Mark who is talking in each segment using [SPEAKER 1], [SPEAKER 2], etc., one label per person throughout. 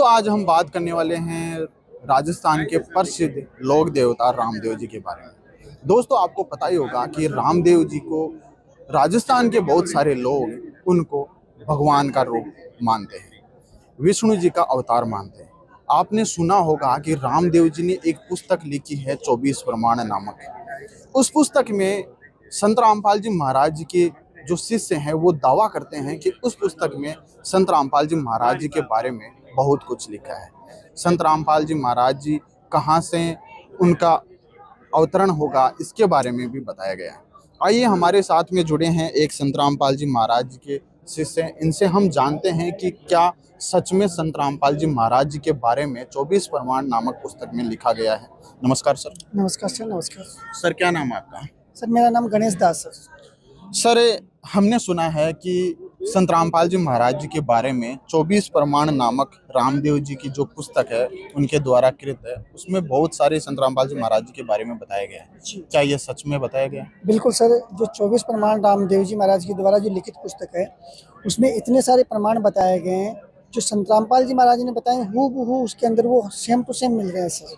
[SPEAKER 1] आज हम बात करने वाले हैं राजस्थान के प्रसिद्ध लोक देवता रामदेव जी के बारे में। दोस्तों, आपको पता ही होगा कि रामदेव जी को राजस्थान के बहुत सारे लोग उनको भगवान का रूप मानते हैं, विष्णु जी का अवतार मानते हैं। आपने सुना होगा कि रामदेव जी ने एक पुस्तक लिखी है 24 प्रमाण नामक। उस पुस्तक में संत रामपाल जी महाराज जी के जो शिष्य हैं वो दावा करते हैं कि उस पुस्तक में संत रामपाल जी महाराज जी के बारे में बहुत कुछ लिखा है। संत रामपाल जी महाराज जी कहाँ से उनका अवतरण होगा इसके बारे में भी बताया गया है। आइए, हमारे साथ में जुड़े हैं एक संत रामपाल जी महाराज जी के शिष्य, इनसे हम जानते हैं कि क्या सच में संत रामपाल जी महाराज जी के बारे में 24 प्रमाण नामक पुस्तक में लिखा गया है। नमस्कार सर।
[SPEAKER 2] नमस्कार सर। नमस्कार
[SPEAKER 1] सर, क्या नाम है आपका?
[SPEAKER 2] सर, मेरा नाम गणेश दास सर।
[SPEAKER 1] सर, हमने सुना है कि संत रामपाल जी महाराज जी के बारे में 24 प्रमाण नामक रामदेव जी की जो पुस्तक है उनके द्वारा कृत है, उसमें बहुत सारे संत रामपाल जी महाराज जी के बारे में बताया गया है। क्या ये सच में बताया गया है?
[SPEAKER 2] बिल्कुल सर, जो 24 प्रमाण रामदेव जी महाराज के द्वारा जो लिखित पुस्तक है उसमें इतने सारे प्रमाण बताए गए हैं जो संत रामपाल जी महाराज ने बताए, हूबहू उसके अंदर वो सेम टू सेम मिल रहे हैं सर।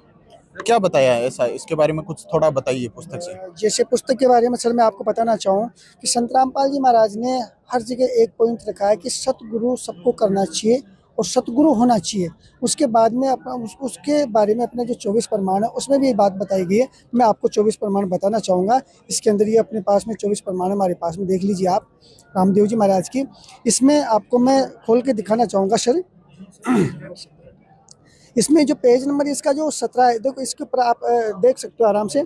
[SPEAKER 1] क्या बताया है ऐसा? इसके बारे में कुछ थोड़ा बताइए पुस्तक से।
[SPEAKER 2] जैसे पुस्तक के बारे में सर मैं आपको बताना चाहूँ कि संत रामपाल जी महाराज ने हर जगह एक पॉइंट रखा है कि सतगुरु सबको करना चाहिए और सतगुरु होना चाहिए। उसके बाद में उसके बारे में अपने जो 24 प्रमाण है उसमें भी ये बात बताई गई है। मैं आपको 24 प्रमाण बताना चाहूँगा। इसके अंदर ये अपने पास में 24 प्रमाण हमारे पास में देख लीजिए आप, रामदेव जी महाराज की। इसमें आपको मैं खोल के दिखाना चाहूँगा सर। इसमें जो पेज नंबर इसका जो 17 है, देखो इसके ऊपर आप देख सकते हो आराम से।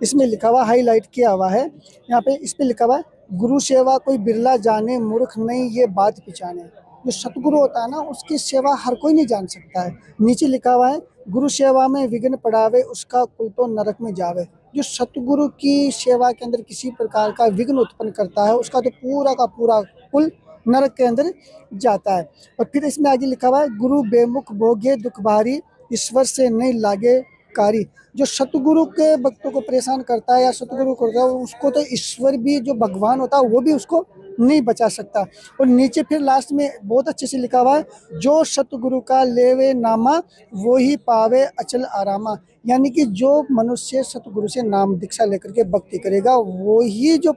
[SPEAKER 2] इसमें लिखा हुआ, हाईलाइट किया हुआ है यहाँ पे, इस पे लिखा हुआ है गुरु सेवा कोई बिरला जाने, मूर्ख नहीं ये बात पहचाने। जो सतगुरु होता है ना उसकी सेवा हर कोई नहीं जान सकता है। नीचे लिखा हुआ है गुरु सेवा में विघ्न पड़ावे, उसका कुल तो नरक में जावे। जो सतगुरु की सेवा के अंदर किसी प्रकार का विघ्न उत्पन्न करता है उसका तो पूरा का पूरा कुल नरक के अंदर जाता है। और फिर इसमें आगे लिखा हुआ है गुरु बेमुख भोगे दुख भारी, ईश्वर से नहीं लागे कारी। जो सतगुरु के भक्तों को परेशान करता है या सतगुरु करता है उसको तो ईश्वर भी, जो भगवान होता है वो भी उसको नहीं बचा सकता। और नीचे फिर लास्ट में बहुत अच्छे से लिखा हुआ है जो सतगुरु का लेवे नामा, वो ही पावे अचल आरामा। यानी कि जो मनुष्य सतगुरु से नाम दीक्षा लेकर के भक्ति करेगा वो ही जो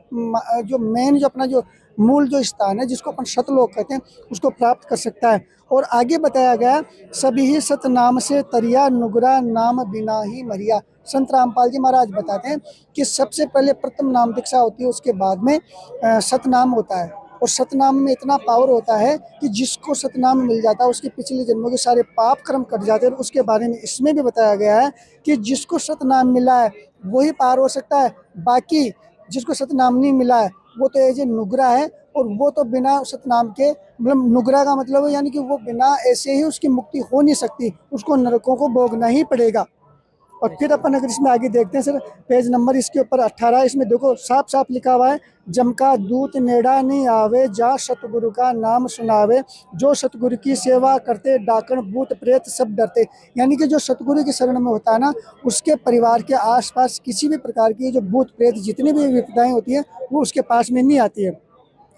[SPEAKER 2] मेन जो अपना जो मूल जो स्थान है जिसको अपन सतलोक कहते हैं उसको प्राप्त कर सकता है। और आगे बताया गया सभी ही सतनाम से तरिया, नुगरा नाम बिना ही मरिया। संत रामपाल जी महाराज बताते हैं कि सबसे पहले प्रथम नाम दीक्षा होती है, उसके बाद में सतनाम होता है। और सतनाम में इतना पावर होता है कि जिसको सतनाम मिल जाता है उसके पिछले जन्मों के सारे पाप कर्म कट जाते हैं। और उसके बारे में इसमें भी बताया गया है कि जिसको सतनाम मिला है वही पार हो सकता है, बाकी जिसको सतनाम नहीं मिला है वो तो एज ए नुगरा है। और वो तो बिना सतनाम के, मतलब नुगरा का मतलब है यानी कि वो बिना ऐसे ही उसकी मुक्ति हो नहीं सकती, उसको नरकों को भोगना ही पड़ेगा। और फिर अपन अगर इसमें आगे देखते हैं सर, पेज नंबर इसके ऊपर 18, इसमें देखो साफ साफ लिखा हुआ है जमका दूत नेड़ा नहीं आवे, जा सतगुरु का नाम सुनावे, जो सतगुरु की सेवा करते डाकण भूत प्रेत सब डरते। यानी कि जो सतगुरु की शरण में होता है ना उसके परिवार के आसपास किसी भी प्रकार की जो भूत प्रेत जितनी भी विपदाएं होती हैं वो उसके पास में नहीं आती है।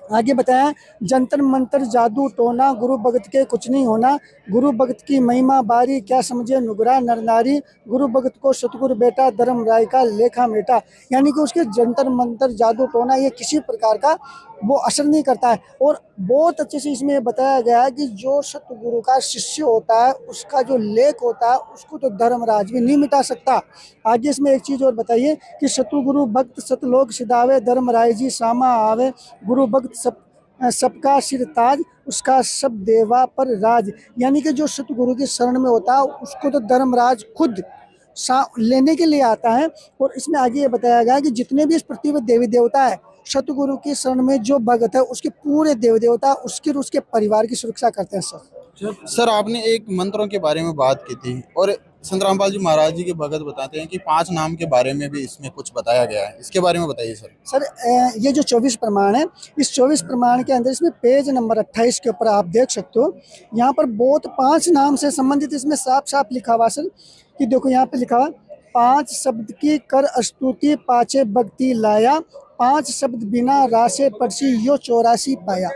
[SPEAKER 2] आगे बताया जंतर मंत्र जादू टोना, गुरु भगत के कुछ नहीं होना, गुरु भगत की महिमा बारी, क्या समझे नुगरा नर नारी, गुरु भगत को सतगुरु बेटा धर्म राय का लेखा मेटा। यानी कि उसके जंतर मंत्र जादू टोना ये किसी प्रकार का वो असर नहीं करता है। और बहुत अच्छे से इसमें बताया गया है कि जो सतगुरु का शिष्य होता है उसका जो लेख होता है उसको तो धर्मराज भी नहीं मिटा सकता। आगे इसमें एक चीज़ और बताइए कि सतगुरु भक्त सतलोक सिधावे, धर्मराय जी सामा आवे, गुरु भक्त सबका सिर ताज, उसका सब देवा पर राज। यानी कि जो सतगुरु की शरण में होता है उसको तो धर्मराज खुद लेने के लिए आता है। और इसमें आगे ये बताया गया कि जितने भी इस पृथ्वी पर देवी देवता है सतगुरु की शरण में जो भगत है उसके पूरे देवी देवता उसके परिवार की सुरक्षा करते हैं
[SPEAKER 1] सर, आपने एक मंत्रों के बारे में बात की थी और संत रामपाल जी महाराज जी के भगत बताते हैं कि 5 नाम के बारे में भी इसमें कुछ बताया गया है। इसके बारे में बताइए सर।
[SPEAKER 2] सर ये जो 24 प्रमाण है, इस 24 प्रमाण के अंदर इसमें पेज नंबर 28 के ऊपर आप देख सकते हो, यहाँ पर बहुत 5 नाम से संबंधित इसमें साफ साफ लिखा हुआ सर कि देखो यहाँ पे लिखा हुआ 5 शब्द की कर स्तुति, पाचे भक्ति लाया, 5 शब्द बिना रासे पड़सी यो 84 पाया।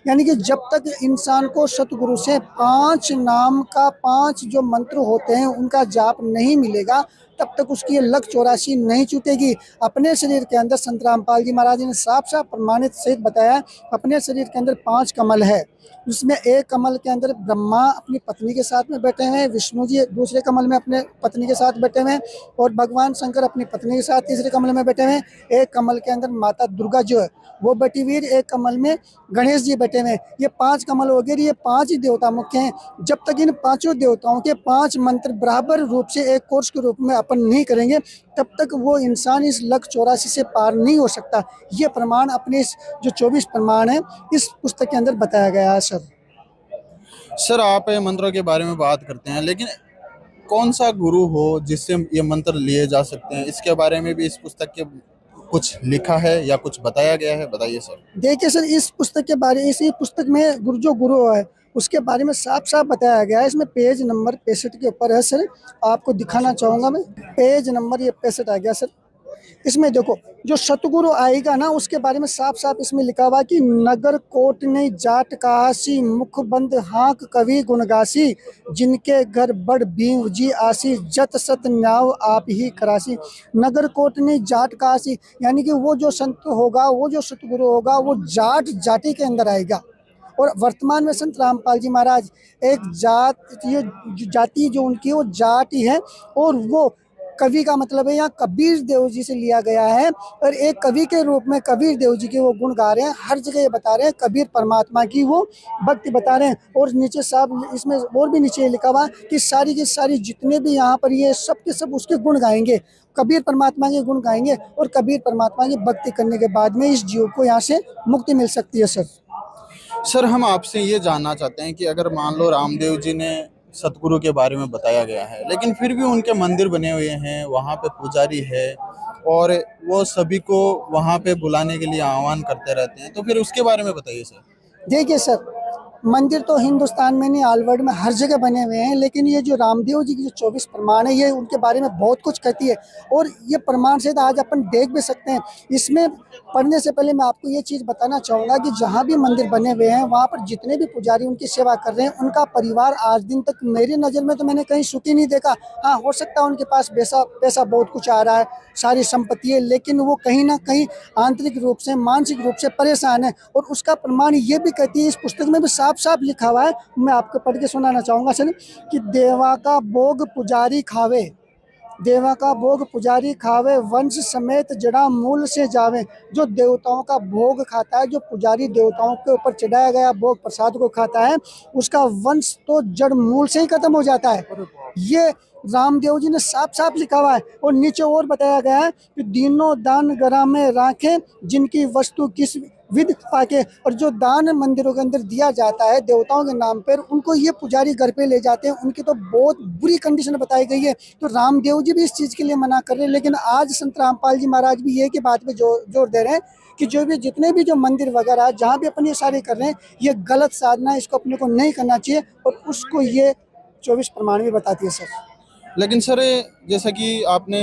[SPEAKER 2] यानी कि जब तक इंसान को सतगुरु से 5 नाम का 5 जो मंत्र होते हैं उनका जाप नहीं मिलेगा, तब तक उसकी ये लक 84 नहीं छूटेगी। अपने शरीर के अंदर संत रामपाल जी महाराज ने साफ साफ प्रमाणित सहित बताया, अपने शरीर के अंदर 5 कमल है। उसमें एक कमल के अंदर ब्रह्मा अपनी पत्नी के साथ में बैठे हैं, विष्णु जी दूसरे कमल में अपने पत्नी के साथ बैठे हुए हैं, और भगवान शंकर अपनी पत्नी के साथ तीसरे कमल में बैठे हुए हैं। एक कमल के अंदर माता दुर्गा जो है वो बैठी हुई है, एक कमल में गणेश जी बैठे हुए हैं। ये 5 कमल वगैरह, ये 5 ही देवता मुख्य हैं। जब तक इन 5 देवताओं के 5 मंत्र बराबर रूप से एक कोर्स के रूप में अपन नहीं करेंगे, तब तक वो इंसान इस लक 84 से पार नहीं हो सकता। ये प्रमाण अपने इस जो 24 प्रमाण है इस पुस्तक के अंदर बताया गया है सर।
[SPEAKER 1] सर आप मंत्रों के बारे में बात करते हैं, लेकिन कौन सा गुरु हो जिससे ये मंत्र लिए जा सकते हैं, इसके बारे में भी इस पुस्तक के कुछ लिखा है या कुछ बताया गया है, बताइए सर।
[SPEAKER 2] देखिए सर, इस पुस्तक के बारे इसी पुस्तक में जो गुरु है उसके बारे में साफ साफ बताया गया है। इसमें पेज नंबर 65 के ऊपर है सर, आपको दिखाना चाहूँगा मैं। पेज नंबर ये 65 आ गया सर। इसमें देखो, जो सतगुरु आएगा ना उसके बारे में साफ साफ इसमें लिखा हुआ कि नगर कोट ने जाट कहासी, मुख बंद हाँक कवि गुणगासी, जिनके घर बड़ बीव जी आसी, जत सत न्याव आप ही करासी। नगर कोट ने जाट कहासी, यानी कि वो जो संत होगा, वो जो सतगुरु होगा, वो जाट जाति के अंदर आएगा। और वर्तमान में संत रामपाल जी महाराज एक जात, ये जाति जो उनकी वो जाट ही है, और वो कवि का मतलब है यहाँ कबीर देव जी से लिया गया है, और एक कवि के रूप में कबीर देव जी के वो गुण गा रहे हैं। हर जगह ये बता रहे हैं कबीर परमात्मा की वो भक्ति बता रहे हैं। और नीचे साहब इसमें और भी नीचे लिखा हुआ कि सारी की सारी जितने भी यहाँ पर ये सब के सब उसके गुण गाएंगे, कबीर परमात्मा के गुण गाएंगे, और कबीर परमात्मा की भक्ति करने के बाद में इस जीव को यहाँ से मुक्ति मिल सकती है सर।
[SPEAKER 1] सर हम आपसे ये जानना चाहते हैं कि अगर मान लो रामदेव जी ने सतगुरु के बारे में बताया गया है, लेकिन फिर भी उनके मंदिर बने हुए हैं, वहाँ पे पुजारी है और वो सभी को वहाँ पे बुलाने के लिए आह्वान करते रहते हैं, तो फिर उसके बारे में बताइए सर।
[SPEAKER 2] देखिए सर, मंदिर तो हिंदुस्तान में नहीं, ऑल वर्ल्ड में हर जगह बने हुए हैं, लेकिन ये जो रामदेव जी की जो 24 प्रमाण है ये उनके बारे में बहुत कुछ कहती है। और ये प्रमाण से तो आज अपन देख भी सकते हैं। इसमें पढ़ने से पहले मैं आपको ये चीज़ बताना चाहूँगा कि जहाँ भी मंदिर बने हुए हैं वहाँ पर जितने भी पुजारी उनकी सेवा कर रहे हैं, उनका परिवार आज दिन तक मेरी नज़र में तो मैंने कहीं सुखी नहीं देखा। हाँ, हो सकता है उनके पास पैसा बहुत कुछ आ रहा है, सारी संपत्ति है, लेकिन वो कहीं ना कहीं आंतरिक रूप से, मानसिक रूप से परेशान है। और उसका प्रमाण ये भी कहती है, इस पुस्तक में भी साफ साफ लिखा हुआ है, मैं आपको पढ़ के सुनाना चाहूँगा सर, कि देवा का भोग पुजारी खावे, देवा का भोग पुजारी खावे, वंश समेत जड़ा मूल से जावे। जो देवताओं का भोग खाता है, जो पुजारी देवताओं के ऊपर चढ़ाया गया भोग प्रसाद को खाता है, उसका वंश तो जड़ मूल से ही खत्म हो जाता है। ये रामदेव जी ने साफ साफ लिखा हुआ है। और नीचे और बताया गया है कि दीनों दान गरा में राखे, जिनकी वस्तु किस विध पाके। और जो दान मंदिरों के अंदर दिया जाता है देवताओं के नाम पर, उनको ये पुजारी घर पे ले जाते हैं, उनकी तो बहुत बुरी कंडीशन बताई गई है। तो रामदेव जी भी इस चीज़ के लिए मना कर रहे हैं, लेकिन आज संत रामपाल जी महाराज भी ये की बात पे जोर दे रहे हैं कि जो भी जितने भी जो मंदिर वगैरह जहाँ भी अपन ये सारे कर रहे हैं, ये गलत साधना है, इसको अपने को नहीं करना चाहिए। और उसको ये 24 प्रमाण भी बताती है सर।
[SPEAKER 1] लेकिन सर जैसा कि आपने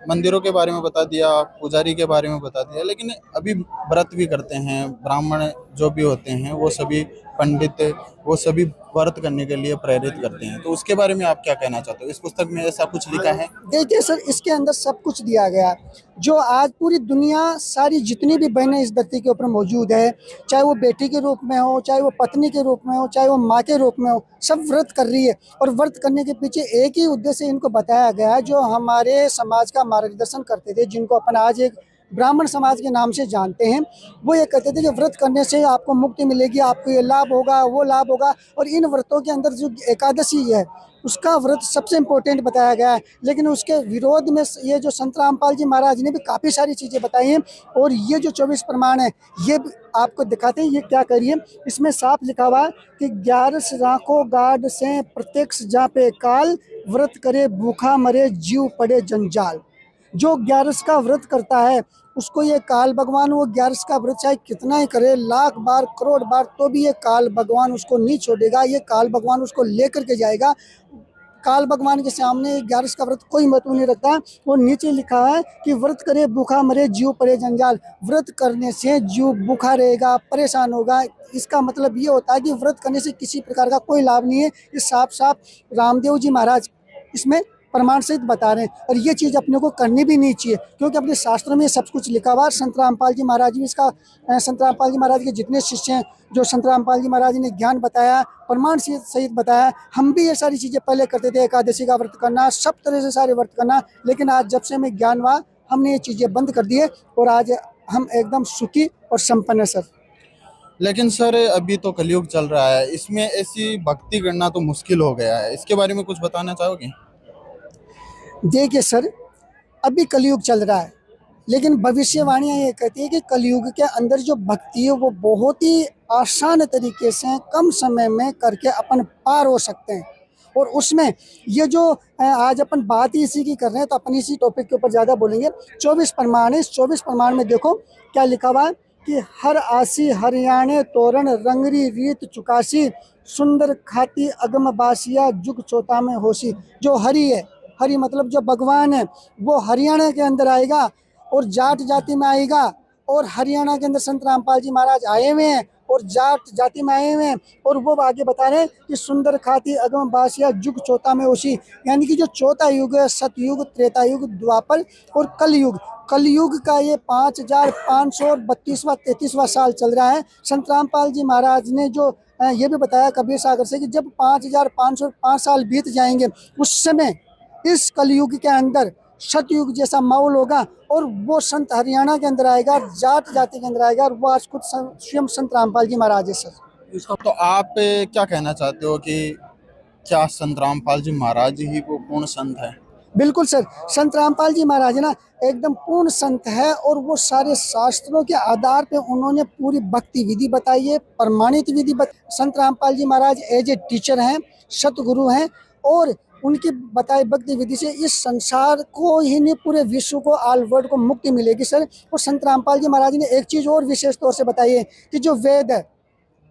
[SPEAKER 1] मंदिरों के बारे में बता दिया, पुजारी के बारे में बता दिया, लेकिन अभी व्रत भी करते हैं ब्राह्मण जो भी होते हैं, वो सभी पंडित, वो सभी व्रत करने के लिए प्रेरित करते हैं, तो उसके बारे में आप क्या कहना चाहते हो? इस पुस्तक में ऐसा कुछ लिखा है?
[SPEAKER 2] देखिए सर, इसके अंदर सब कुछ दिया गया है। जो आज पूरी दुनिया, सारी जितनी भी बहनें इस धरती के ऊपर मौजूद है, चाहे वो बेटी के रूप में हो, चाहे वो पत्नी के रूप में हो, चाहे वो माँ के रूप में हो, सब व्रत कर रही है। और व्रत करने के पीछे एक ही उद्देश्य इनको बताया गया है, जो हमारे समाज का मार्गदर्शन करते थे, जिनको अपन आज एक ब्राह्मण समाज के नाम से जानते हैं। वो ये कहते थे कि व्रत करने से आपको मुक्ति मिलेगी, आपको ये लाभ होगा, वो लाभ होगा। और इन व्रतों के अंदर जो एकादशी है, उसका व्रत सबसे इम्पोर्टेंट बताया गया है। लेकिन उसके विरोध में ये जो संत रामपाल जी महाराज ने भी काफ़ी सारी चीज़ें बताई हैं। और ये जो 24 प्रमाण है, ये आपको दिखाते हैं ये क्या करिए। इसमें साफ लिखा हुआ है कि 11 राखो गाड से प्रत्यक्ष जापे काल, व्रत करे भूखा मरे जीव पड़े जंजाल। जो 11 का व्रत करता है उसको ये काल भगवान, वो 11 का व्रत चाहे कितना ही करे, लाख बार करोड़ बार, तो भी ये काल भगवान उसको नहीं छोड़ेगा। ये काल भगवान उसको लेकर के जाएगा। काल भगवान के सामने 11 का व्रत कोई महत्व नहीं रखता। वो नीचे लिखा है कि व्रत करे भूखा मरे जीव पड़े जंजाल। व्रत करने से जीव भूखा रहेगा, परेशान होगा। इसका मतलब ये होता है कि व्रत करने से किसी प्रकार का कोई लाभ नहीं है। ये साफ साफ रामदेव जी महाराज इसमें प्रमाण सहित बता रहे हैं। और ये चीज़ अपने को करनी भी नहीं चाहिए, क्योंकि अपने शास्त्रों में सब कुछ लिखा हुआ है। संत रामपाल जी महाराज भी इसका संत रामपाल जी महाराज के जितने शिष्य हैं, जो संत रामपाल जी महाराज ने ज्ञान बताया, प्रमाण सहित बताया। हम भी ये सारी चीज़ें पहले करते थे, एकादशी का व्रत करना, सब तरह से सारे व्रत करना। लेकिन आज जब से हमें ज्ञान हुआ, हमने ये चीज़ें बंद कर दी है और आज हम एकदम सुखी और संपन्न है सर।
[SPEAKER 1] लेकिन सर अभी तो कलयुग चल रहा है, इसमें ऐसी भक्ति करना तो मुश्किल हो गया है। इसके बारे में कुछ बताना चाहोगे?
[SPEAKER 2] देखिए सर, अभी कलयुग चल रहा है, लेकिन भविष्यवाणियाँ ये कहती है कि कलयुग के अंदर जो भक्ति है वो बहुत ही आसान तरीके से कम समय में करके अपन पार हो सकते हैं। और उसमें ये जो आज अपन बात ही इसी की कर रहे हैं, तो अपन इसी टॉपिक के ऊपर ज़्यादा बोलेंगे। 24 प्रमाण है। इस 24 प्रमाण में देखो क्या लिखा हुआ है कि हर आसी हरियाणे तोरण रंगरी रीत चुकासी सुंदर खाती अगम बासिया जुग चौथा में होशी। जो हरि है, हरि मतलब जो भगवान है, वो हरियाणा के अंदर आएगा और जाट जाति में आएगा। और हरियाणा के अंदर संत रामपाल जी महाराज आए हुए हैं और जाट जाति में आए हुए हैं। और वो आगे बता रहे हैं कि सुंदर खाती अगम बासिया जुग चौथा में होशी, यानी कि जो चौथा युग है, सतयुग, त्रेता युग, द्वापर और कलयुग। कलयुग का ये 5532वां 33वां साल चल रहा है। संत रामपाल जी महाराज ने जो ये भी बताया कबीर सागर से कि जब 5505 साल बीत जाएंगे, उस समय इस कलयुग के अंदर सतयुग जैसा माहौल होगा और वो संत हरियाणा के अंदर आएगा, जाट जाति के अंदर आएगा। और वो आज खुद स्वयं संत रामपाल जी महाराज है सर।
[SPEAKER 1] तो आप क्या कहना चाहते हो कि क्या संत रामपाल जी महाराज ही वो पूर्ण संत है?
[SPEAKER 2] बिल्कुल सर, संत रामपाल जी महाराज ना एकदम पूर्ण संत है। और वो सारे शास्त्रों के आधार पे उन्होंने पूरी भक्ति विधि बताई है, प्रमाणित विधि संत रामपाल जी महाराज एज ए टीचर हैं, सतगुरु हैं। और उनकी बताई भक्ति विधि से इस संसार को ही नहीं, पूरे विश्व को, ऑल वर्ल्ड को मुक्ति मिलेगी सर। और संत रामपाल जी महाराज ने एक चीज़ और विशेष तौर से बताई है कि जो वेद है,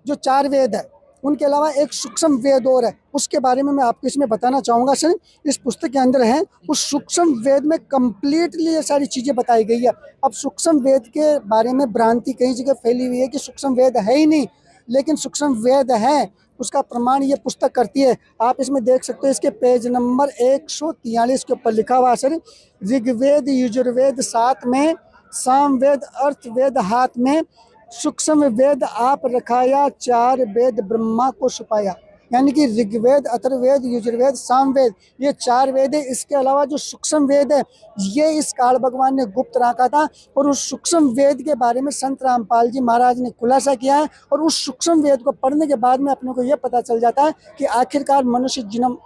[SPEAKER 2] जो 4 वेद है, उनके अलावा एक सूक्ष्म वेद और है। उसके बारे में मैं आपको इसमें बताना चाहूँगा सर। इस पुस्तक के अंदर है, उस सूक्ष्म वेद में कंप्लीटली ये सारी चीज़ें बताई गई है। अब सूक्ष्म वेद के बारे में भ्रांति कई जगह फैली हुई है कि सूक्ष्म वेद है ही नहीं, लेकिन सूक्ष्म वेद है। उसका प्रमाण ये पुस्तक करती है। आप इसमें देख सकते हो, इसके पेज नंबर 143 के ऊपर लिखा हुआ सर, ऋग्वेद यजुर्वेद 7 में, सामवेद अर्थवेद हाथ में, सूक्ष्म वेद आप रखाया, 4 वेद ब्रह्मा को छुपाया। यानी कि ऋग्वेद, अथर्ववेद, यजुर्वेद, सामवेद, ये 4 वेद है। इसके अलावा जो सूक्ष्म वेद है, ये इस काल भगवान ने गुप्त रखा था। और उस सूक्ष्म वेद के बारे में संत रामपाल जी महाराज ने खुलासा किया है। और उस सूक्ष्म वेद को पढ़ने के बाद में अपने को ये पता चल जाता है कि आखिरकार मनुष्य जन्म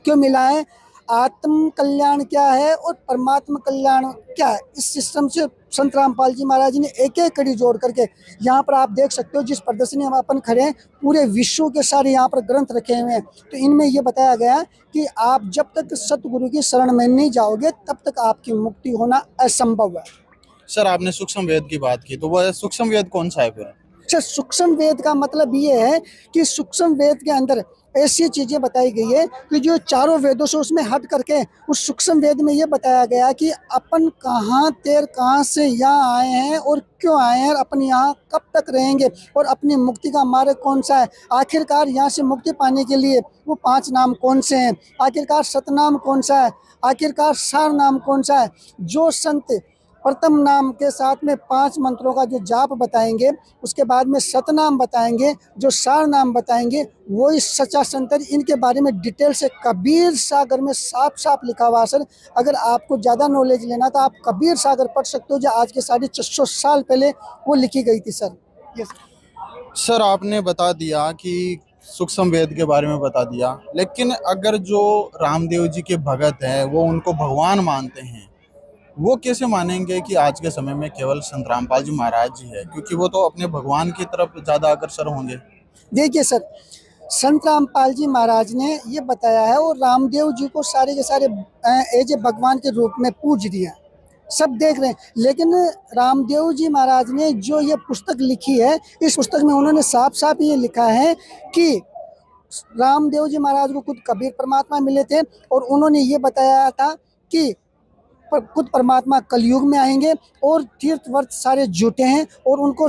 [SPEAKER 2] क्यों मिला है, आत्म कल्याण क्या है और परमात्मा कल्याण क्या है। इस सिस्टम से संत रामपाल जी महाराज ने एक एक कड़ी जोड़ करके, यहाँ पर आप देख सकते हो जिस प्रदर्शनी हम अपन खड़े हैं, पूरे विश्व के सारे यहाँ पर ग्रंथ रखे हुए हैं। तो इनमें ये बताया गया कि आप जब तक सतगुरु की शरण में नहीं जाओगे, तब तक आपकी मुक्ति होना असंभव है।
[SPEAKER 1] सर आपने सूक्ष्म वेद की बात की, तो वह सूक्ष्म वेद कौन सा है फिर?
[SPEAKER 2] अच्छा, सूक्ष्म वेद का मतलब ये है कि सूक्ष्म वेद के अंदर ऐसी चीज़ें बताई गई है कि जो चारों वेदों से उसमें हट करके उस सूक्ष्म वेद में ये बताया गया कि अपन कहाँ से यहाँ आए हैं और क्यों आए हैं, अपन यहाँ कब तक रहेंगे और अपनी मुक्ति का मार्ग कौन सा है। आखिरकार यहाँ से मुक्ति पाने के लिए वो 5 नाम कौन से हैं, आखिरकार सतनाम कौन सा है, आखिरकार सार नाम कौन सा है। जो संत प्रथम नाम के साथ में 5 मंत्रों का जो जाप बताएंगे, उसके बाद में सतनाम बताएंगे, जो सार नाम बताएंगे, वो ही सच्चा संत है। इनके बारे में डिटेल से कबीर सागर में साफ साफ लिखा हुआ सर। अगर आपको ज़्यादा नॉलेज लेना तो आप कबीर सागर पढ़ सकते हो, जो आज के 450 साल पहले वो लिखी गई थी सर। यस
[SPEAKER 1] सर आपने बता दिया कि सूक्ष्म वेद के बारे में बता दिया, लेकिन अगर जो रामदेव जी के भगत हैं वो उनको भगवान मानते हैं, वो कैसे मानेंगे कि आज के समय में केवल संत रामपाल जी महाराज जी है, क्योंकि वो तो अपने भगवान की तरफ ज़्यादा अग्रसर होंगे।
[SPEAKER 2] देखिए सर, संत रामपाल जी महाराज ने ये बताया है और रामदेव जी को सारे के सारे एज ए भगवान के रूप में पूज दिया, सब देख रहे हैं। लेकिन रामदेव जी महाराज ने जो ये पुस्तक लिखी है, इस पुस्तक में उन्होंने साफ साफ ये लिखा है कि रामदेव जी महाराज को खुद कबीर परमात्मा मिले थे और उन्होंने ये बताया था कि खुद परमात्मा कलयुग में आएंगे और तीर्थ व्रत सारे झूठे हैं और उनको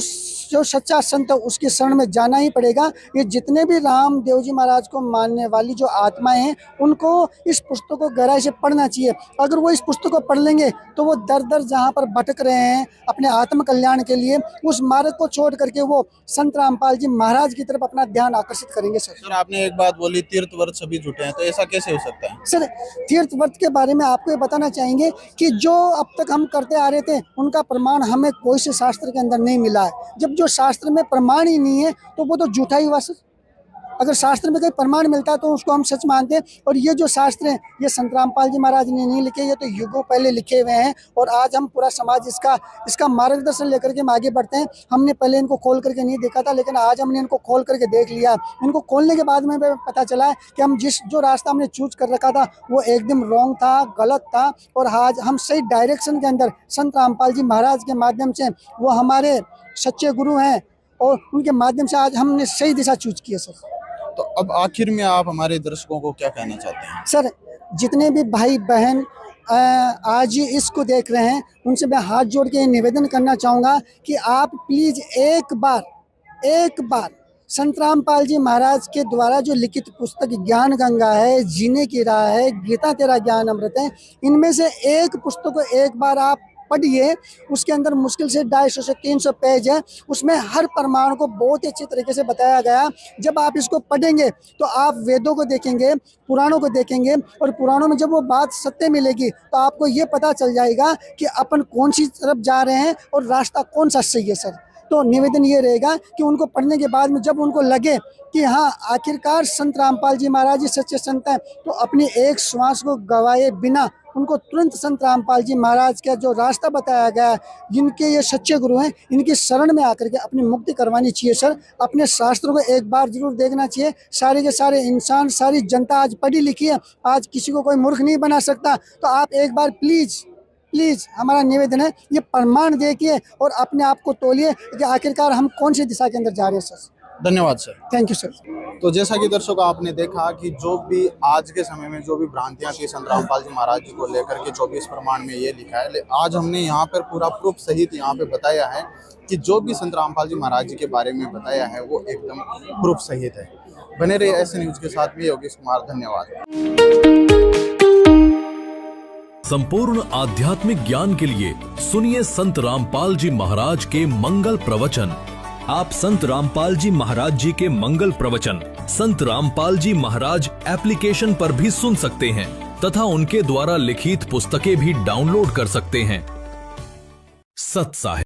[SPEAKER 2] जो सच्चा संत है उसके शरण में जाना ही पड़ेगा। ये जितने भी रामदेव जी महाराज को मानने वाली जो आत्माएं हैं उनको इस पुस्तक को गहराई से पढ़ना चाहिए। अगर वो इस पुस्तक को पढ़ लेंगे तो वो दर दर जहाँ पर भटक रहे हैं अपने आत्म कल्याण के लिए, उस मार्ग को छोड़ करके वो संत रामपाल जी महाराज की तरफ अपना ध्यान आकर्षित करेंगे।
[SPEAKER 1] सर आपने एक बात बोली तीर्थ व्रत सभी झूठे हैं, तो ऐसा कैसे हो सकता है?
[SPEAKER 2] सर तीर्थ व्रत के बारे में आपको ये बताना चाहेंगे कि जो अब तक हम करते आ रहे थे उनका प्रमाण हमें कोई से शास्त्र के अंदर नहीं मिला है। जब जो शास्त्र में प्रमाण ही नहीं है तो वो तो झूठा ही हुआ सर। अगर शास्त्र में कोई प्रमाण मिलता है तो उसको हम सच मानते हैं। और ये जो शास्त्र हैं ये संत रामपाल जी महाराज ने नहीं लिखे, ये तो युगों पहले लिखे हुए हैं और आज हम पूरा समाज इसका मार्गदर्शन लेकर के हम आगे बढ़ते हैं। हमने पहले इनको खोल करके नहीं देखा था, लेकिन आज हमने इनको खोल करके देख लिया। इनको खोलने के बाद में पता चला है कि हम जो रास्ता हमने चूज कर रखा था वो एकदम रॉन्ग था, गलत था और आज हम सही डायरेक्शन के अंदर संत रामपाल जी महाराज के माध्यम से, वो हमारे सच्चे गुरु हैं और उनके माध्यम से आज हमने सही दिशा चूज की है सर।
[SPEAKER 1] तो अब आखिर में आप हमारे दर्शकों को क्या कहना चाहते हैं?
[SPEAKER 2] सर जितने भी भाई बहन आज इसको देख रहे हैं उनसे मैं हाथ जोड़ के निवेदन करना चाहूँगा कि आप प्लीज़ एक बार संत रामपाल जी महाराज के द्वारा जो लिखित पुस्तक ज्ञान गंगा है, जीने की राह है, गीता तेरा ज्ञान अमृत है, इनमें से एक पुस्तक को एक बार आप पढ़िए। उसके अंदर मुश्किल से 250 से 300 पेज है, उसमें हर प्रमाण को बहुत ही अच्छी तरीके से बताया गया। जब आप इसको पढ़ेंगे तो आप वेदों को देखेंगे, पुराणों को देखेंगे और पुराणों में जब वो बात सत्य मिलेगी तो आपको ये पता चल जाएगा कि अपन कौन सी तरफ जा रहे हैं और रास्ता कौन सा सही है सर। तो निवेदन ये रहेगा कि उनको पढ़ने के बाद में जब उनको लगे कि हाँ आखिरकार संत रामपाल जी महाराज जी सच्चे संत हैं, तो अपनी एक श्वास को गवाए बिना उनको तुरंत संत रामपाल जी महाराज का जो रास्ता बताया गया है, जिनके ये सच्चे गुरु हैं, इनकी शरण में आकर के अपनी मुक्ति करवानी चाहिए सर। अपने शास्त्रों को एक बार जरूर देखना चाहिए। सारे के सारे इंसान, सारी जनता आज पढ़ी लिखी है, आज किसी को कोई मूर्ख नहीं बना सकता। तो आप एक बार प्लीज़ हमारा निवेदन है ये प्रमाण देखिए और अपने आप को तोलिए कि आखिरकार हम कौन सी दिशा के अंदर जा रहे हैं सर।
[SPEAKER 1] धन्यवाद सर।
[SPEAKER 2] Thank you sir.
[SPEAKER 1] तो जैसा कि दर्शकों आपने देखा कि जो भी आज के समय में जो भी भ्रांतियां थी संत रामपाल जी महाराज जी को लेकर के 24 प्रमाण में ये लिखा है, आज हमने यहाँ पर पूरा प्रूफ सहित यहाँ पे बताया है कि जो भी संत रामपाल जी महाराज जी के बारे में बताया है वो एकदम प्रूफ सहित है। बने रहिए ऐसे न्यूज के साथ में। योगेश कुमार, धन्यवाद।
[SPEAKER 3] संपूर्ण आध्यात्मिक ज्ञान के लिए सुनिए संत रामपाल जी महाराज के मंगल प्रवचन।
[SPEAKER 4] आप संत रामपाल जी महाराज जी के मंगल प्रवचन
[SPEAKER 3] संत रामपाल जी महाराज एप्लीकेशन पर भी सुन सकते हैं तथा उनके द्वारा लिखित पुस्तकें भी डाउनलोड कर सकते हैं। सत साहिब।